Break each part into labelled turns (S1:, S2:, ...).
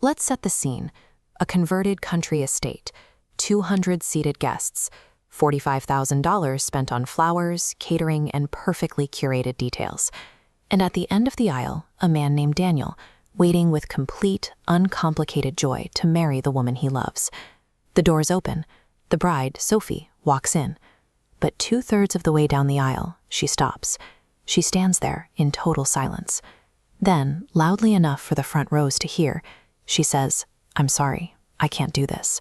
S1: Let's set the scene. A converted country estate, 200 seated guests, $45,000 spent on flowers, catering, and perfectly curated details. And at the end of the aisle, a man named Daniel, waiting with complete, uncomplicated joy to marry the woman he loves. The doors open. The bride, Sophie, walks in. But 2/3 of the way down the aisle, she stops. She stands there in total silence. Then, loudly enough for the front rows to hear, she says, "I'm sorry, I can't do this."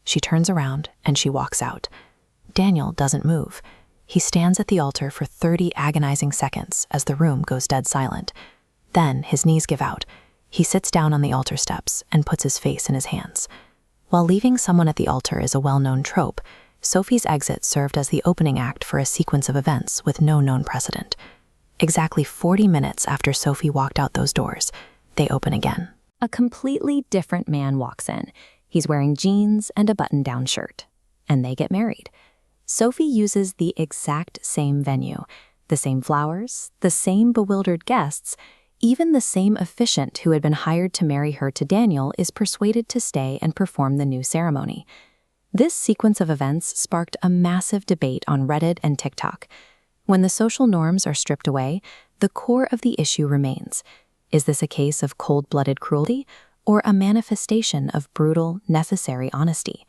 S1: She turns around and she walks out. Daniel doesn't move. He stands at the altar for 30 agonizing seconds as the room goes dead silent. Then his knees give out. He sits down on the altar steps and puts his face in his hands. While leaving someone at the altar is a well-known trope, Sophie's exit served as the opening act for a sequence of events with no known precedent. Exactly 40 minutes after Sophie walked out those doors, they open again.
S2: A completely different man walks in. He's wearing jeans and a button-down shirt. And they get married. Sophie uses the exact same venue, the same flowers, the same bewildered guests. Even the same officiant who had been hired to marry her to Daniel is persuaded to stay and perform the new ceremony. This sequence of events sparked a massive debate on Reddit and TikTok. When the social norms are stripped away, the core of the issue remains. Is this a case of cold-blooded cruelty or a manifestation of brutal, necessary honesty?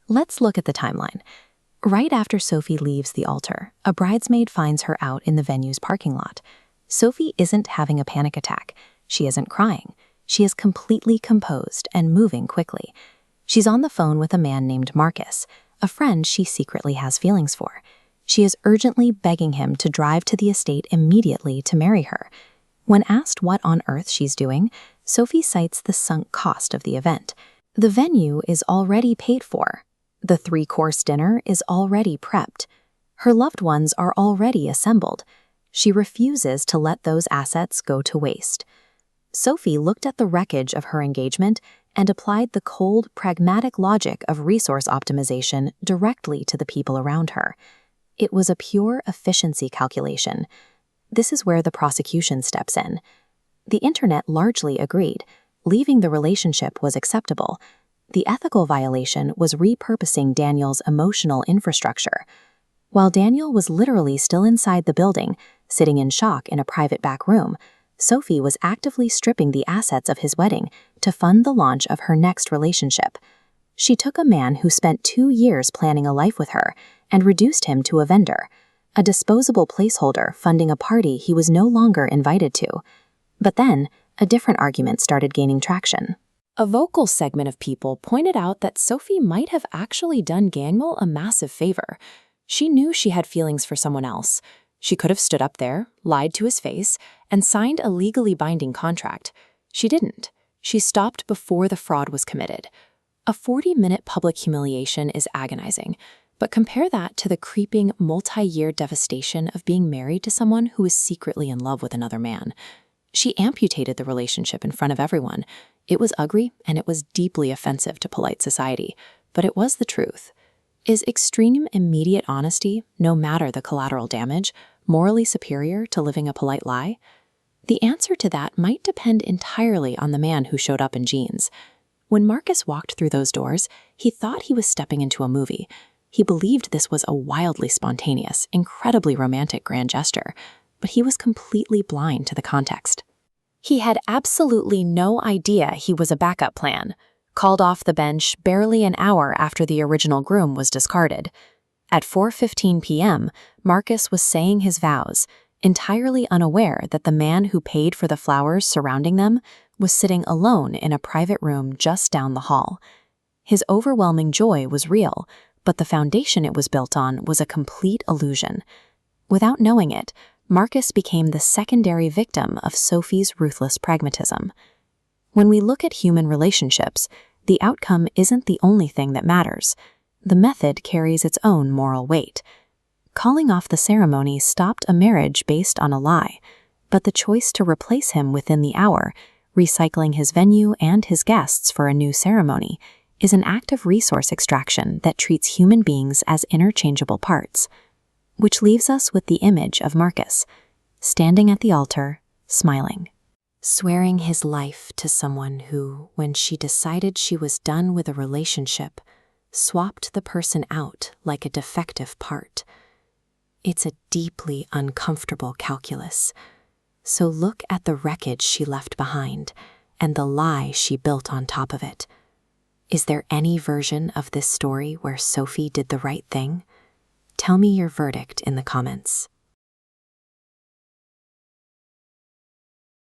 S2: Let's look at the timeline. Right after Sophie leaves the altar, a bridesmaid finds her out in the venue's parking lot. Sophie isn't having a panic attack. She isn't crying. She is completely composed and moving quickly. She's on the phone with a man named Marcus, a friend she secretly has feelings for. She is urgently begging him to drive to the estate immediately to marry her. When asked what on earth she's doing, Sophie cites the sunk cost of the event. The venue is already paid for. The 3-course dinner is already prepped. Her loved ones are already assembled. She refuses to let those assets go to waste. Sophie looked at the wreckage of her engagement and applied the cold, pragmatic logic of resource optimization directly to the people around her. It was a pure efficiency calculation. This is where the prosecution steps in. The internet largely agreed. Leaving the relationship was acceptable. The ethical violation was repurposing Daniel's emotional infrastructure. While Daniel was literally still inside the building, sitting in shock in a private back room, Sophie was actively stripping the assets of his wedding to fund the launch of her next relationship. She took a man who spent 2 years planning a life with her and reduced him to a vendor, a disposable placeholder funding a party he was no longer invited to. But then, a different argument started gaining traction.
S1: A vocal segment of people pointed out that Sophie might have actually done Daniel a massive favor. She knew she had feelings for someone else. She could have stood up there, lied to his face, and signed a legally binding contract. She didn't. She stopped before the fraud was committed. A 40-minute public humiliation is agonizing, but compare that to the creeping, multi-year devastation of being married to someone who is secretly in love with another man. She amputated the relationship in front of everyone. It was ugly and it was deeply offensive to polite society, but it was the truth. Is extreme, immediate honesty, no matter the collateral damage, morally superior to living a polite lie? The answer to that might depend entirely on the man who showed up in jeans. When Marcus walked through those doors, he thought he was stepping into a movie. He believed this was a wildly spontaneous, incredibly romantic grand gesture, but he was completely blind to the context. He had absolutely no idea he was a backup plan, called off the bench barely an hour after the original groom was discarded. At 4:15 p.m., Marcus was saying his vows, entirely unaware that the man who paid for the flowers surrounding them was sitting alone in a private room just down the hall. His overwhelming joy was real, but the foundation it was built on was a complete illusion. Without knowing it, Marcus became the secondary victim of Sophie's ruthless pragmatism. When we look at human relationships, the outcome isn't the only thing that matters. The method carries its own moral weight. Calling off the ceremony stopped a marriage based on a lie, but the choice to replace him within the hour, recycling his venue and his guests for a new ceremony, is an act of resource extraction that treats human beings as interchangeable parts. Which leaves us with the image of Marcus, standing at the altar, smiling. swearing his life to someone who, when she decided she was done with a relationship, swapped the person out like a defective part. It's a deeply uncomfortable calculus. So look at the wreckage she left behind and the lie she built on top of it. Is there any version of this story where Sophie did the right thing? Tell me your verdict in the comments.